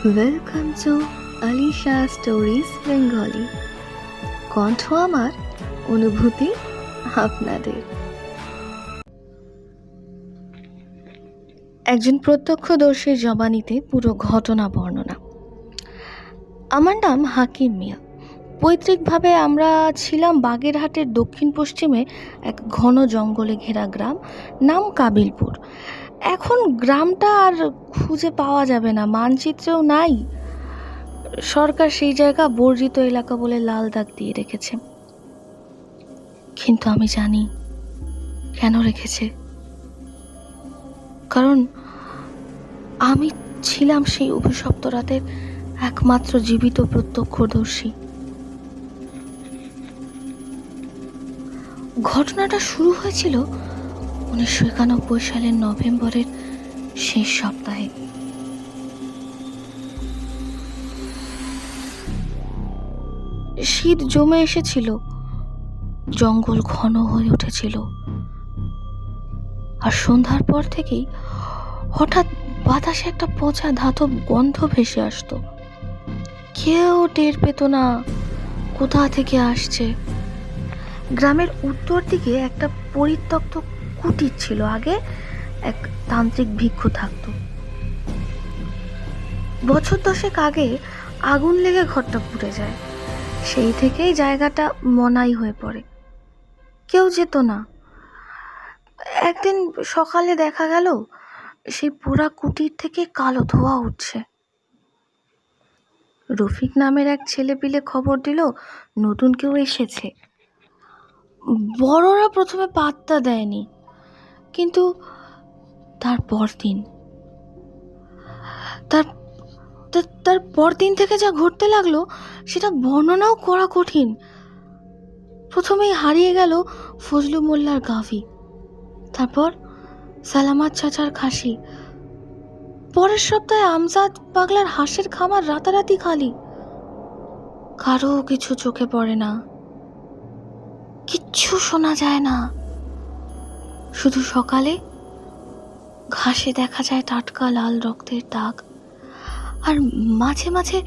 Welcome to Alisha stories Bengali. কণ্ঠ আমার, অনুভূতি আপনাদের। একজন প্রত্যক্ষদর্শীর জবানিতে পুরো ঘটনা বর্ণনা। আমার নাম হাকিম মিয়া। পৈতৃকভাবে আমরা ছিলাম বাগেরহাটের দক্ষিণ পশ্চিমে এক ঘন জঙ্গলে ঘেরা গ্রাম, নাম কাবিলপুর। এখন গ্রামটা আর খুঁজে পাওয়া যাবে না, মানচিত্রেও নাই। সরকার সেই জায়গা বর্জিত এলাকা বলে লাল দাগ দিয়ে রেখেছে। কিন্তু আমি জানি কেন রেখেছে। কারণ আমি ছিলাম সেই অভিশপ্ত রাতের একমাত্র জীবিত প্রত্যক্ষদর্শী। ঘটনাটা শুরু হয়েছিল 1991 সালের নভেম্বরের শেষ সপ্তাহে। শীত জমে এসেছিল, জঙ্গল ঘন হয়ে উঠেছিল, আর সন্ধ্যার পর থেকেই হঠাৎ বাতাসে একটা পচা ধাতব গন্ধ ভেসে আসতো। কেউ টের পেত না কোথা থেকে আসছে। গ্রামের উত্তর দিকে একটা পরিত্যক্ত কুটির ছিল। আগে এক তান্ত্রিক ভিক্ষু থাকতো। বছর 10 আগে আগুন লেগে ঘরটা পুড়ে যায়। সেই থেকেই জায়গাটা মনাই হয়ে পড়ে, কেউ যেত না। একদিন সকালে দেখা গেল সেই পোড়া কুটির থেকে কালো ধোঁয়া উঠছে। রফিক নামের এক ছেলে পিলে খবর দিল নতুন কেউ এসেছে। বড়রা প্রথমে পাত্তা দেয়নি, কিন্তু তার পরদিন থেকে যা ঘটতে লাগলো সেটা বর্ণনাও করা কঠিন। প্রথমেই হারিয়ে গেল ফজলু মোল্লার গাভী, তারপর সালামাত চাচার খাসি, পরের সপ্তাহে আমজাদ পাগলার হাঁসের খামার রাতারাতি খালি। কারো কিছু চোখে পড়ে না, কিচ্ছু শোনা যায় না। শুধু সকালে ঘাসে দেখা যায় টাটকা লাল রক্তের দাগ, আর মাঝে মাঝে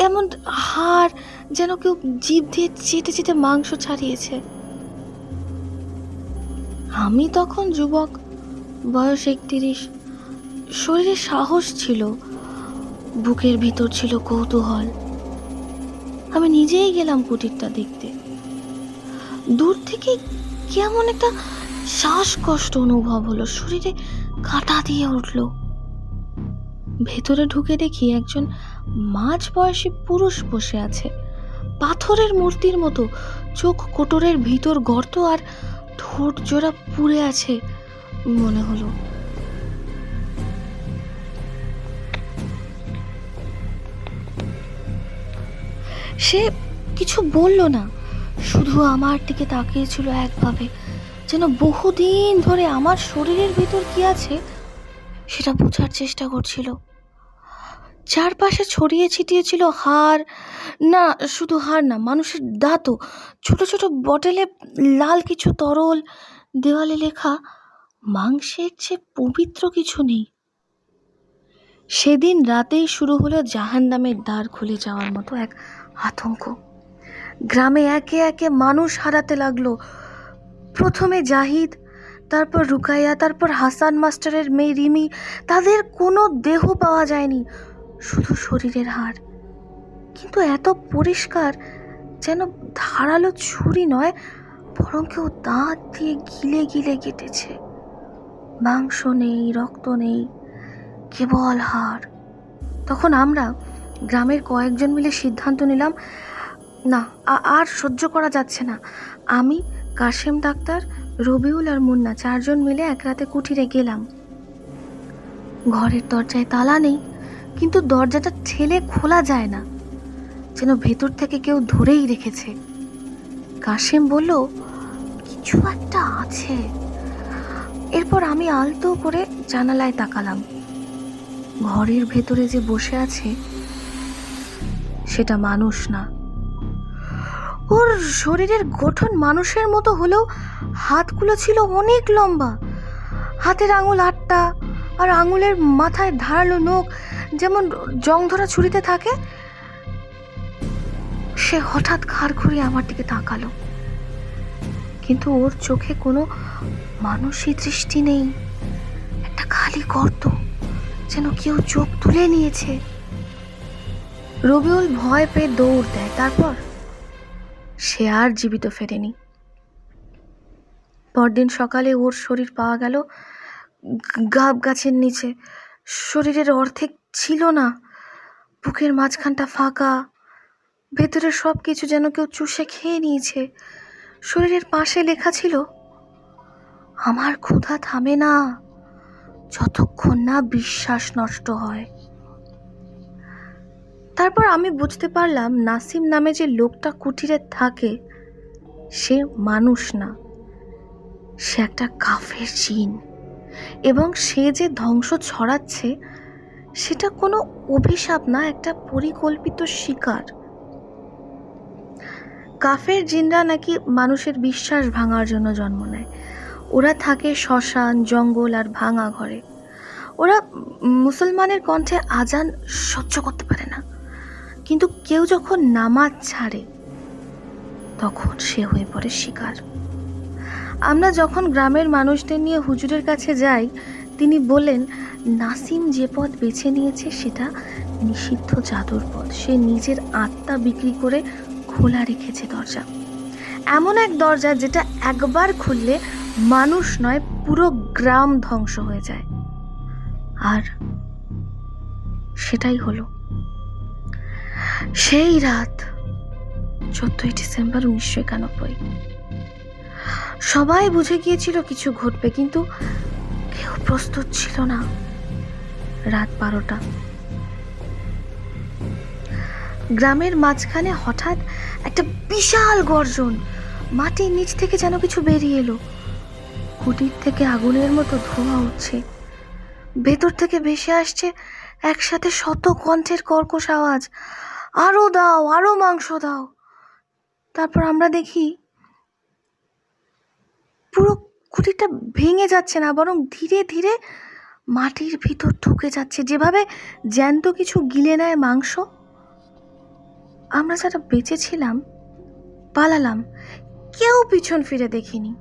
এমন হাড় যেন কেউ জিভ দিয়ে চেটে চেটে মাংস ছাড়িয়েছে। আমি তখন যুবক, বয়স 31। শরীরে সাহস ছিল, বুকের ভিতর ছিল কৌতূহল। আমি নিজেই গেলাম কুটিরটা দেখতে। দূর থেকে কেমন একটা শ্বাসকষ্ট অনুভব হলো, শরীরে কাঁটা দিয়ে উঠল। ভেতরে ঢুকে দেখি একজন মাঝ বয়সী পুরুষ বসে আছে, পাথরের মূর্তির মতো, চোখ কোটরের ভিতর গর্ত, আর ঠোঁট জোড়া পুড়ে আছে মনে হলো। সে কিছু বলল না, শুধু আমার দিকে তাকিয়েছিল একভাবে, যেন বহুদিন ধরে আমার শরীরের ভিতর কি আছে সেটা বোঝার চেষ্টা করছিল। চারপাশে ছড়িয়ে ছিটিয়ে ছিল হাড়, না শুধু হাড় না, মানুষের দাঁতও, ছোট ছোট বটলে লাল কিছু তরল, দেওয়ালে লেখা মাংসের চেয়ে পবিত্র কিছু নেই। সেদিন রাতেই শুরু হলো জাহান্নামের দ্বার খুলে যাওয়ার মতো এক আতঙ্ক। গ্রামে একে একে মানুষ হারাতে লাগলো। প্রথমে জাহিদ, তারপর রুকাইয়া, তারপর হাসান মাস্টারের মেয়ে রিমি। তাদের কোনো দেহ পাওয়া যায়নি, শুধু শরীরের হাড়, কিন্তু এত পরিষ্কার যেন ধারালো ছুরি নয়, বরং কেউ দাঁত দিয়ে গিলে গিলে কেটেছে। মাংস নেই, রক্ত নেই, কেবল হাড়। তখন আমরা গ্রামের কয়েকজন মিলে সিদ্ধান্ত নিলাম, না আর সহ্য করা যাচ্ছে না। আমি, কাশেম ডাক্তার, রবিউল আর মুন্না 4 জন মিলে এক রাতে কুটিরে গেলাম। ঘরের দরজায় তালা নেই, কিন্তু দরজাটা ঠেলে খোলা যায় না, যেন ভেতর থেকে কেউ ধরেই রেখেছে। কাশেম বলল কিছু একটা আছে। এরপর আমি আলতো করে জানালায় তাকালাম। ঘরের ভেতরে যে বসে আছে সেটা মানুষ না। ওর শরীরের গঠন মানুষের মতো হলেও হাতগুলো ছিল অনেক লম্বা। হাতের আঙুল 8টা, আর আঙুলের মাথায় ধারালো নখ যেমন জং ধরা ছুরিতে থাকে। সে হঠাৎ ঘাড় ঘুরিয়ে আমার দিকে তাকালো, কিন্তু ওর চোখে কোনো মানুষই দৃষ্টি নেই। একটা খালি গর্ত, যেন কেউ চোখ তুলে নিয়েছে। রবিউল ভয় পেয়ে দৌড় দেয়, তারপর সে আর জীবিত ফেরেনি। পরদিন সকালে ওর শরীর পাওয়া গেল গাব গাছের নিচে। শরীরের অর্ধেক ছিল না, বুকের মাঝখানটা ফাঁকা, ভেতরে সব কিছু যেন কেউ চুষে খেয়ে নিয়েছে। শরীরের পাশে লেখা ছিল, আমার ক্ষুধা থামে না যতক্ষণ না বিশ্বাস নষ্ট হয়। তারপর আমি বুঝতে পারলাম, নাসিম নামে যে লোকটা কুটিরে থাকে সে মানুষ না, সে একটা কাফের জিন। এবং সে যে ধ্বংস ছড়াচ্ছে সেটা কোনো অভিশাপ না, একটা পরিকল্পিত শিকার। কাফের জিনরা নাকি মানুষের বিশ্বাস ভাঙার জন্য জন্ম নেয়। ওরা থাকে শ্মশান, জঙ্গল আর ভাঙা ঘরে। ওরা মুসলমানের কণ্ঠে আজান সহ্য করতে পারে না, কিন্তু কেউ যখন নামাজ ছাড়ে তখন সে হয়ে পড়ে শিকার। আমরা যখন গ্রামের মানুষদের নিয়ে হুজুরের কাছে যাই, তিনি বলেন, নাসিম যে পথ বেছে নিয়েছে সেটা নিষিদ্ধ জাদুর পথ। সে নিজের আত্মা বিক্রি করে খোলা রেখেছে দরজা, এমন এক দরজা যেটা একবার খুললে মানুষ নয় পুরো গ্রাম ধ্বংস হয়ে যায়। আর সেটাই হলো। সেই রাত 14ই ডিসেম্বর 1991। সবাই বুঝে গিয়েছিল কিছু ঘটবে, কিন্তু কেউ প্রস্তুত ছিল না। রাত 12টা। গ্রামের মাঝখানে হঠাৎ একটা বিশাল গর্জন, মাটির নিচ থেকে যেন কিছু বেরিয়ে এলো। কুটির থেকে আগুনের মতো ধোঁয়া উঠছে, ভেতর থেকে ভেসে আসছে একসাথে শত কণ্ঠের কর্কশ আওয়াজ, আরো দাও, আরো মাংস দাও। তারপর আমরা দেখি পুরো কুটিরটা ভেঙে যাচ্ছে না, বরং ধীরে ধীরে মাটির ভিতর ঢুকে যাচ্ছে, যেভাবে জ্যান্ত কিছু গিলে নেয় মাংস। আমরা যারা বেঁচে ছিলাম পালালাম, কেউ পিছন ফিরে দেখিনি।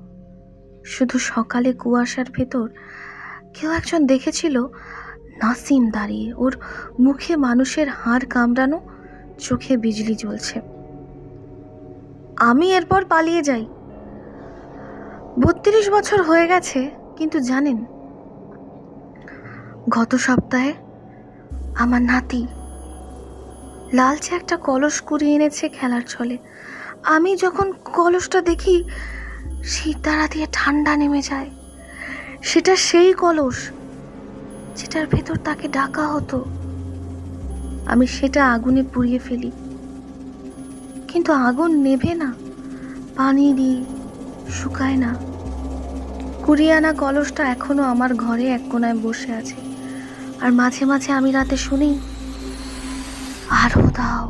শুধু সকালে কুয়াশার ভেতর কেউ একজন দেখেছিল নাসিম দাঁড়িয়ে, ওর মুখে মানুষের হাড় কামড়ানো, চোখে বিজলি জ্বলছে। আমি এরপর পালিয়ে যাই। 32 বছর হয়ে গেছে, কিন্তু জানেন, গত সপ্তাহে আমার নাতি লালচে একটা কলস কুড়িয়ে এনেছে খেলার ছলে। আমি যখন কলসটা দেখি, শিরদাঁড়া দিয়ে ঠান্ডা নেমে যায়। সেটা সেই কলস যেটার ভেতর তাকে ডাকা হতো। আমি সেটা আগুনে পুড়িয়ে ফেলি, কিন্তু আগুন নেভে না, পানি দিই, শুকায় না। কুড়িয়ে আনা কলসটা এখনো আমার ঘরে এক কোনায় বসে আছে। আর মাঝে মাঝে আমি রাতে শুনি, আরো দাও,